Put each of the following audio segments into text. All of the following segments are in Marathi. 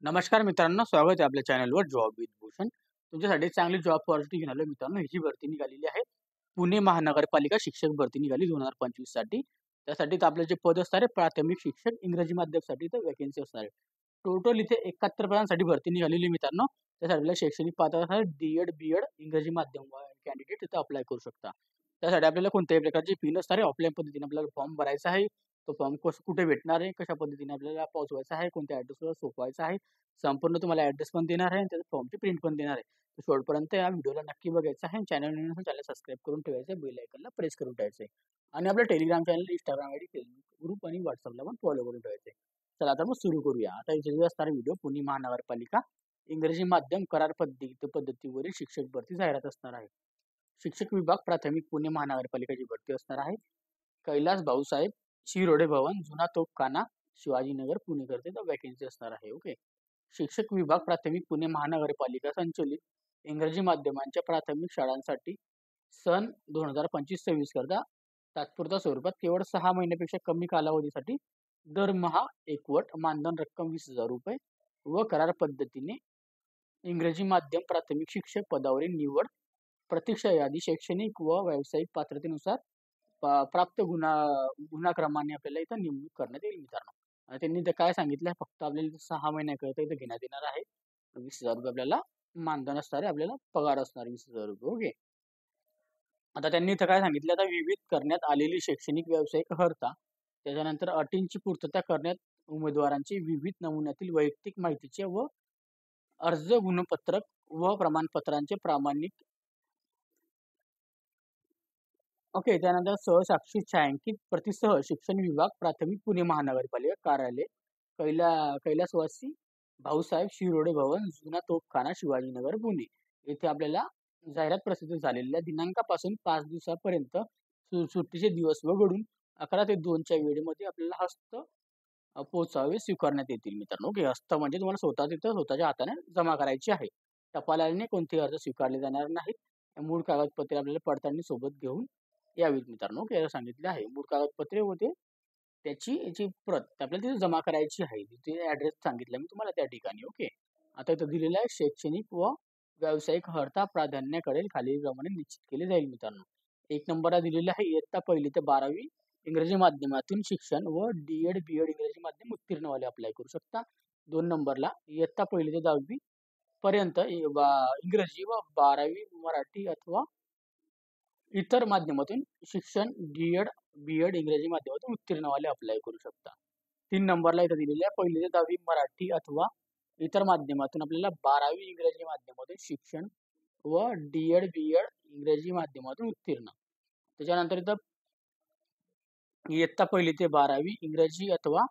नमस्कार मित्रांनो, स्वागत आहे आपल्या चॅनलवर जॉब विथ भूषण. तुमच्यासाठी चांगली जॉब ऑपॉर्च्युनिटी घेऊन आलोय मित्रांनो. ही जी भरती निघालेली आहे, पुणे महानगरपालिका शिक्षक भरती निघाली 2025 साठी. त्यासाठी तर आपले जे पद असणार आहे, प्राथमिक शिक्षक इंग्रजी माध्यमासाठी तर वॅकन्सी असणार आहे. टोटल इथे 71 पदांसाठी भरती निघालेली आहे मित्रांनो. त्यासाठी आपल्याला शैक्षणिक पात्रता आहे डी-एड, बी-एड इंग्रजी माध्यम कॅन्डिडेट इथं अप्लाय करू शकता. त्यासाठी आपल्याला कोणत्याही प्रकारची फी नसणार आहे. ऑफलाईन पद्धतीने आपल्याला फॉर्म भरायचा आहे. तो फॉर्म कुठे भेटणार आहे, कशा पद्धतीने आपल्याला पोहोचवायचा आहे, कोणत्या ॲड्रेसवर सोपवायचा आहे, संपूर्ण तुम्हाला ॲड्रेस पण देणार आहे आणि त्याच्या फॉर्मची प्रिंट पण देणार आहे. तर शेवटपर्यंत या व्हिडिओला नक्की बघायचं आहे. चॅनल सबस्क्राईब करून ठेवायचं, बेल आयकॉनला प्रेस करून ठेवायचं आहे. आणि आपलं Telegram channel, Instagram ID, Facebook group आणि व्हॉट्सअपला पण फॉलो करून ठेवायचं आहे. चला आता मग सुरू करूया. आता इथे जो असणारा व्हिडिओ पुणे महानगरपालिका इंग्रजी माध्यम करार पद्धतीवरील शिक्षक भरती जाहिरात असणार आहे. शिक्षक विभाग प्राथमिक पुणे महानगरपालिकेची भरती असणार आहे. कैलास भाऊसाहेब शिरोडे भवन, जुना तोफखाना, शिवाजीनगर, पुणे करते तर वॅकन्सी असणार आहे. ओके. शिक्षक विभाग प्राथमिक पुणे महानगरपालिका संचलित इंग्रजी माध्यमांच्या प्राथमिक शाळांसाठी सन 2025-26 करता तात्पुरत्या स्वरूपात केवळ 6 महिन्यापेक्षा कमी कालावधीसाठी दरमहा एकवट मानधन रक्कम 20,000 रुपये व करार पद्धतीने इंग्रजी माध्यम प्राथमिक शिक्षक पदावरील निवड प्रतीक्षा यादी शैक्षणिक व व्यावसायिक पात्रतेनुसार प्राप्त गुणाक्रमाने आपल्याला इथं नेमणूक करण्यात येईल मित्रांनो. आणि त्यांनी इथं काय सांगितलंय, फक्त आपल्याला इथं 6 महिन्याकरिता इथं घेण्यात येणार आहे. 20,000 रुपये आपल्याला मानधन असणार आहे, आपल्याला पगार असणार 20,000 रुपये. ओके. आता त्यांनी इथं काय सांगितलं, आता विविध करण्यात आलेली शैक्षणिक व्यावसायिक अर्हता, त्याच्यानंतर अटींची पूर्तता करण्यात उमेदवारांची विविध नमुन्यातील वैयक्तिक माहितीचे व अर्ज गुणपत्रक व प्रमाणपत्रांचे प्रामाणिक. ओके. त्यानंतर सहसाक्षी छायांकित प्रतिसह शिक्षण विभाग प्राथमिक पुणे महानगरपालिका कार्यालय कैलासवासी भाऊसाहेब शिरोडे भवन, जुना तोफखाना, शिवाजीनगर, पुणे येथे आपल्याला जाहिरात प्रसिद्ध झालेल्या दिनांकापासून 5 दिवसापर्यंत सुट्टीचे दिवस वगळून 11 ते 2 च्या वेळेमध्ये आपल्याला पोचावे स्वीकारण्यात येतील मित्रांनो. ओके. हस्त म्हणजे तुम्हाला स्वतः तिथं स्वतःच्या हाताने जमा करायची आहे. टपालाने कोणतेही अर्ज स्वीकारले जाणार नाहीत. मूळ कागदपत्रे आपल्याला पडताळणी सोबत घेऊन यावीत मित्रांनो. ओके. असं सांगितलं आहे. मूळ कागदपत्रे होते त्याची याची प्रत आपल्याला तिथे जमा करायची आहे. तिथे ॲड्रेस सांगितला मी तुम्हाला त्या ठिकाणी. ओके. आता इथं दिलेलं आहे शैक्षणिक व व्यावसायिक अर्हता प्राधान्याकडे खालीलप्रमाणे निश्चित केले जाईल मित्रांनो. 1 नंबरला दिलेलं आहे इयत्ता 1ली ते 12वी इंग्रजी माध्यमातून शिक्षण व डी-एड, बी-एड इंग्रजी माध्यम उत्तीर्णवाले अप्लाय करू शकता. 2 नंबरला इयत्ता 1ली ते 10वी पर्यंत इंग्रजी व 12वी मराठी अथवा इतर माध्यमातून शिक्षण डी-एड, बी-एड इंग्रजी माध्यमातून उत्तीर्णवाले अप्लाय करू शकता. 3 नंबरला इथं दिलेलं आहे 1ली ते 10वी मराठी अथवा इतर माध्यमातून आपल्याला 12वी इंग्रजी माध्यमातून शिक्षण व डी-एड, बी-एड इंग्रजी माध्यमातून उत्तीर्ण. त्याच्यानंतर इथं इयत्ता 1ली ते 12वी इंग्रजी अथवा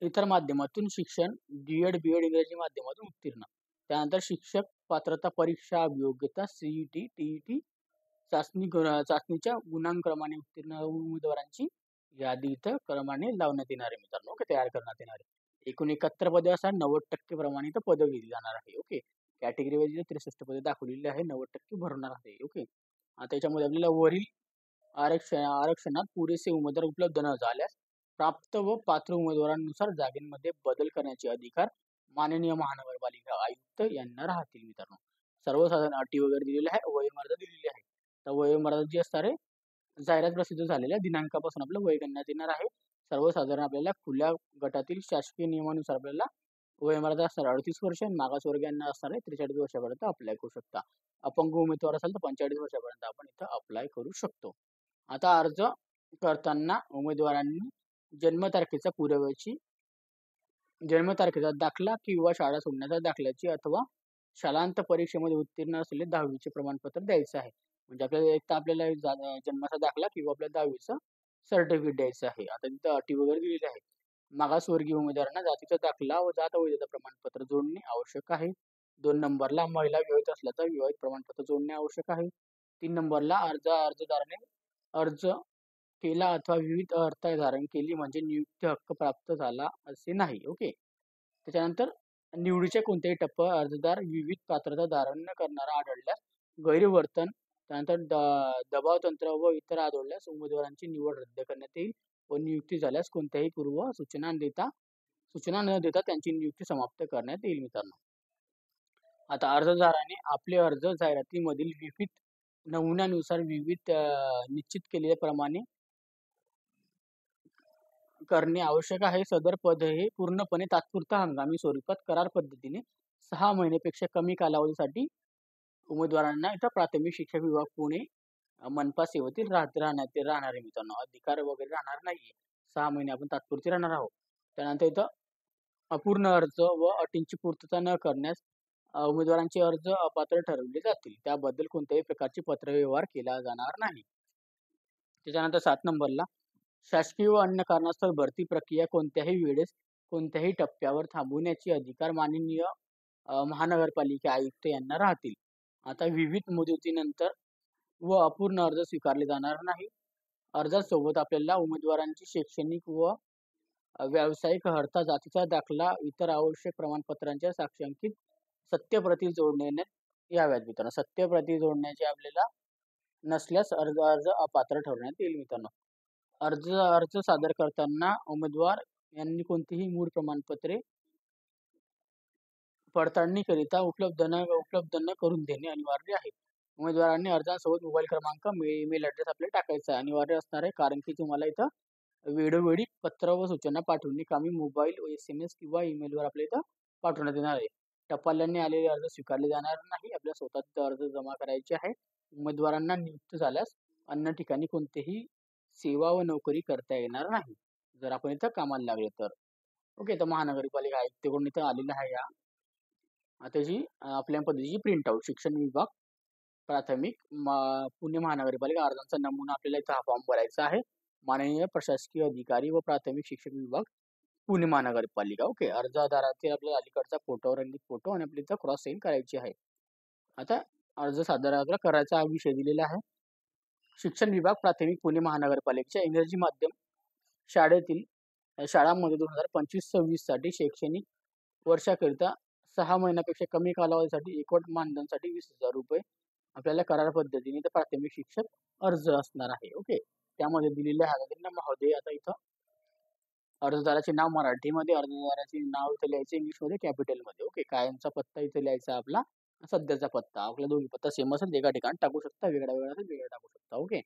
इतर माध्यमातून शिक्षण डी-एड, बी-एड इंग्रजी माध्यमातून उत्तीर्ण. त्यानंतर शिक्षक पात्रता परीक्षा अभियोग्यता सीईटी, टीईटी चाचणीच्या गुणांक्रमाने उत्तीर्ण उमेदवारांची यादी इथं क्रमाने लावण्यात येणार आहे मित्रांनो. ओके. तयार करण्यात येणार आहे. एकूण 71 पदे असणार, 90% प्रमाणे इथं पदं दिली जाणार आहे. ओके. कॅटेगरी वाईज 63 पदे दाखवलेली आहे, 90% भरणार आहे. ओके. आता याच्यामध्ये आपल्याला वरील आरक्षणात पुरेसे उमेदवार उपलब्ध न झाल्यास प्राप्त व पात्र उमेदवारांनुसार जागेमध्ये बदल करण्याचे अधिकार माननीय महानगरपालिका आयुक्त यांना राहतील मित्रांनो. सर्वसाधारण अटी वगैरे दिलेल्या आहे, वयोमर्यादा दिलेली आहे. तर वयोमर्यादा जी असणार आहे, जाहिरात प्रसिद्ध झालेल्या दिनांकापासून आपलं वय गणण्यात येणार आहे. सर्वसाधारण आपल्याला खुल्या गटातील शासकीय नियमानुसार आपल्याला वयोमर्यादा असणार 38 वर्ष, मागासवर्गीयांना असणार आहे 43 वर्षापर्यंत अप्लाय करू शकता. अपंग उमेदवार असेल तर 45 वर्षापर्यंत आपण इथं अप्लाय करू शकतो. आता अर्ज करताना उमेदवारांनी जन्मतारखेचा पुराव्याची जन्मतारखेचा दाखला किंवा शाळा सोडण्याच्या दाखल्याची अथवा शालांत परीक्षेमध्ये उत्तीर्ण असलेले 10वीचे प्रमाणपत्र द्यायचं आहे. म्हणजे आपल्याला एक तर आपल्याला जन्माचा दाखला किंवा आपल्या 10वीचं सर्टिफिकेट द्यायचं आहे. आता तिथं अटी वगैरे दिलेली आहे. मागासवर्गीय उमेदवारांना जातीचा दाखला व जात वैधता प्रमाणपत्र जोडणे आवश्यक आहे. 2 नंबरला महिला विवाहित असल्या तर विवाहित प्रमाणपत्र जोडणे आवश्यक आहे. 3 नंबरला अर्जदाराने अर्ज केला अथवा विविध अर्हता धारण केली म्हणजे नियुक्ती हक्क प्राप्त झाला असे नाही. ओके. त्याच्यानंतर निवडीच्या कोणत्याही टप्प्यावर अर्जदार विविध पात्रता धारण न करणारा आढळल्यास गैरवर्तन, त्यानंतर दबाव तंत्र व इतर आढळल्यास उमेदवारांची निवड रद्द करण्यात येईल व नियुक्ती झाल्यास कोणत्याही पूर्व सूचना न देता सूचना न देता त्यांची नियुक्ती समाप्त करण्यात येईल मित्रांनो. आता अर्जदाराने आपले अर्ज जाहिरातीमधील विविध नमुन्यानुसार विविध निश्चित केलेल्याप्रमाणे करणे आवश्यक आहे. सदर पद हे पूर्णपणे तात्पुरता हंगामी स्वरूपात करार पद्धतीने 6 महिन्यापेक्षा कमी कालावधीसाठी उमेदवारांना इथं प्राथमिक शिक्षण विभाग पुणे मनपा सेवेतील राहणार आहे मित्रांनो. अधिकार वगैरे राहणार नाहीये. 6 महिने आपण तात्पुरते राहणार आहोत. त्यानंतर इथं अपूर्ण अर्ज व अटींची पूर्तता न करण्यास उमेदवारांचे अर्ज अपात्र ठरवले जातील. त्याबद्दल कोणत्याही प्रकारची पत्रव्यवहार केला जाणार नाही. त्याच्यानंतर 7 नंबरला शासकीय व अन्य कारणास्तव भरती प्रक्रिया कोणत्याही वेळेस कोणत्याही टप्प्यावर थांबवण्याचे अधिकार माननीय महानगरपालिका आयुक्त यांना राहतील. आता विविध मुदतीनंतर व अपूर्ण अर्ज स्वीकारले जाणार नाही. अर्जासोबत आपल्याला उमेदवारांची शैक्षणिक व व्यावसायिक अर्हता, जातीचा दाखला, इतर आवश्यक प्रमाणपत्रांच्या साक्षांकित सत्यप्रती जोडण्यात याव्यात मित्रांनो. सत्यप्रती जोडण्याचे आपल्याला नसल्यास अर्ज अपात्र ठरवण्यात येईल मित्रांनो. अर्ज सादर करताना उमेदवार यांनी कोणतीही मूळ प्रमाणपत्रे पडताळणीकरिता उपलब्ध न करून देणे अनिवार्य आहे. उमेदवारांनी अर्जासोबत मोबाईल क्रमांक, ईमेल ॲड्रेस आपल्याला टाकायचा अनिवार्य असणार आहे. कारण की तुम्हाला इथं वेळोवेळी पत्र व सूचना पाठवणे कामी मोबाईल, SMS किंवा ईमेलवर आपल्या इथं पाठवण्यात येणार आहे. टपालाने आलेले अर्ज स्वीकारले जाणार नाही. आपल्या स्वतःचे अर्ज जमा करायचे आहे. उमेदवारांना नियुक्त झाल्यास अन्य ठिकाणी कोणतेही सेवा व नोकरी करता येणार नाही. जर आपण इथं कामाला लागले तर. ओके. तर महानगरपालिका आयुक्तकडून इथं आलेलं आहे त्याची आपल्या पद्धतीची प्रिंट आउट. शिक्षण विभाग प्राथमिक पुणे महानगरपालिका अर्जांचा नमुना आपल्याला इथं हा फॉर्म भरायचा आहे. माननीय प्रशासकीय अधिकारी व प्राथमिक शिक्षण विभाग पुणे महानगरपालिका. ओके. अर्जदाराचे आपल्याला अलीकडचा फोटो, रंगीत फोटो आणि आपल्या इथं क्रॉस साईन करायची आहे. आता अर्ज सादर करायचा हा विषय दिलेला आहे. शिक्षण विभाग प्राथमिक पुणे महानगरपालिकेच्या इंग्रजी माध्यम शाळांमध्ये 2025-26 साठी शैक्षणिक वर्षाकरिता 6 महिन्यापेक्षा कमी कालावधीसाठी एकवट मानधनासाठी 20,000 रुपये आपल्याला करार पद्धतीने तर प्राथमिक शिक्षक अर्ज असणार आहे. ओके. त्यामध्ये दिलेले आहे महोदय. आता इथं अर्जदाराचे नाव मराठीमध्ये, अर्जदाराचे नाव इथं लिहायचं इंग्लिशमध्ये, कॅपिटलमध्ये. ओके. कायमचा पत्ता इथं लिहायचा आपला, सध्याचा पत्ता. आपला दोन्ही पत्ता सेम असेल एका ठिकाणी टाकू शकता, वेगळा असेल वेगळा टाकू शकता. ओके.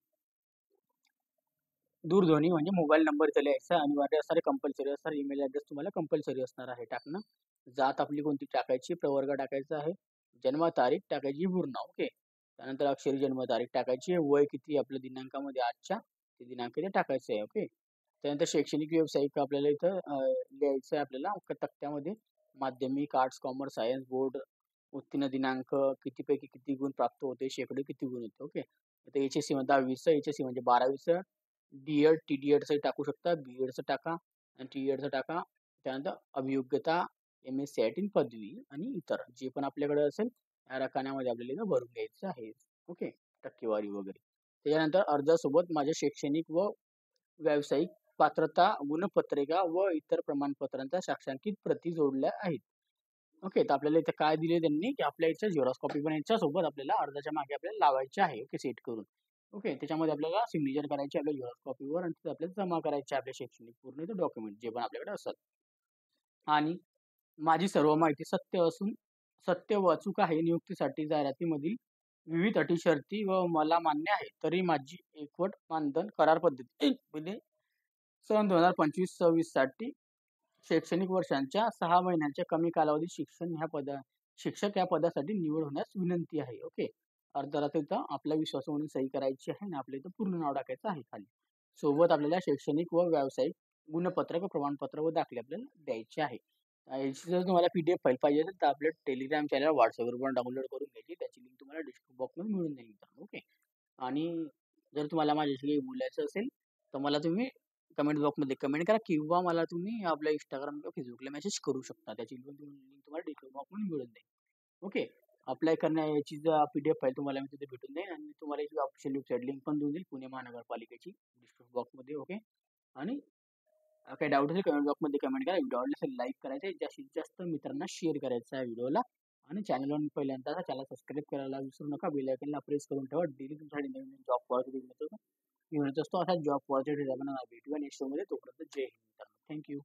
दूरध्वनी म्हणजे मोबाईल नंबर इथं लिहायचा अनिवार्य असणार आहे, कंपल्सरी असणार. ईमेल ॲड्रेस तुम्हाला कंपल्सरी असणार आहे टाकणं. जात आपली कोणती टाकायची, प्रवर्ग टाकायचा आहे, जन्मतारीख टाकायची पूर्ण. ओके. त्यानंतर अक्षरी जन्मतारीख टाकायची, वय किती आपल्या दिनांकामध्ये आजच्या ते दिनांक इथे टाकायचं आहे. ओके. त्यानंतर शैक्षणिक व्यावसायिक आपल्याला इथं लिहायचं आहे आपल्याला तक्त्यामध्ये. माध्यमिक, आर्ट्स, कॉमर्स, सायन्स, बोर्ड, उत्तीर्ण दिनांक, कितीपैकी किती गुण प्राप्त होते, शेकडे किती गुण होते. ओके. आता HSC म्हणजे 10वीचं, HSC म्हणजे 12वीचं, DED, TDEDचं टाकू शकता, BEDचं टाका आणि TEDचं टाका. त्यानंतर अभियोग्यता, MS-CIT पदवी आणि इतर जे पण आपल्याकडे असेल या रकान्यामध्ये आपल्याला इथं भरून घ्यायचं आहे. ओके. टक्केवारी वगैरे. त्याच्यानंतर अर्जासोबत माझ्या शैक्षणिक व व्यावसायिक पात्रता, गुणपत्रिका व इतर प्रमाणपत्रांच्या साक्षांकित प्रती जोडल्या आहेत. ओके. तर आपल्याला इथं काय दिले त्यांनी की आपल्या इथं झेरॉक्स कॉपी पण याच्यासोबत आपल्याला अर्जाच्या मागे आपल्याला लावायचे आहे. ओके. सेट करून. ओके. त्याच्यामध्ये आपल्याला सिग्नेचर करायची आपल्या झेरॉक्स कॉपीवर आणि आपल्याला जमा करायचे आपले शैक्षणिक पूर्ण डॉक्युमेंट जे पण आपल्याकडे असतात. आणि माझी सर्व माहिती सत्य व अचूक आहे. नियुक्तीसाठी जाहिरातीमधील विविध अटी शर्ती व मला मान्य आहे. तरी माझी एकवट मानधन करार पद्धतीने सन 2025-26 साठी शैक्षणिक वर्षांच्या 6 महिन्यांच्या कमी कालावधीत शिक्षक या पदासाठी निवड होण्यास विनंती आहे. ओके. अर्जदारात इथं आपला विश्वास म्हणून सही करायची आहे आणि आपल्या इथं पूर्ण नाव टाकायचं आहे खाली. सोबत आपल्याला शैक्षणिक व व्यावसायिक गुणपत्रक, प्रमाणपत्र व दाखले आपल्याला द्यायचे आहे. याची जर तुम्हाला PDF फाईल पाहिजे असेल तर आपल्या टेलिग्राम चॅनल, WhatsAppवर पण डाउनलोड करून घ्यायची. त्याची लिंक तुम्हाला डिस्क्रिप्शन बॉक्समध्ये मिळून जाईल मित्रांनो. ओके. आणि जर तुम्हाला माझ्याशी काही बोलायचं असेल तर मला तुम्ही कमेंट बॉक्समध्ये कमेंट करा किंवा मला तुम्ही आपल्या Instagram किंवा Facebookला मेसेज करू शकता. त्याची लिंक तुम्हाला डिस्क्रिप्शन बॉक्समध्ये मिळून जाईल. ओके. अप्लाय करण्याची PDF फाईल तुम्हाला मी तिथे भेटून जाईल आणि तुम्हाला याची ऑफिशियल वेबसाईट लिंक पण देऊन देईल पुणे महानगरपालिकेची डिस्क्रिप्शन बॉक्समध्ये. ओके. आणि काही डाऊट असेल कमेंट बॉक्समध्ये कमेंट करा. व्हिडिओ आवडला असेल लाईक करायचं आहे, जास्तीत जास्त मित्रांना शेअर करायचं आहे व्हिडिओला आणि चॅनलवर पहिल्यांदा चॅनल सबस्क्राईब करायला विसरू नका. बेल आयकॉनला प्रेस करून ठेवा. डेली तुमच्यासाठी नवीन जॉब पॉझिटिव्ह घेऊन येत असतो. असा जॉब पॉझिटिव्ह आपण भेटूया नेक्स्ट शोमध्ये. तोपर्यंत जय हिंद मित्रांनो. थँक्यू.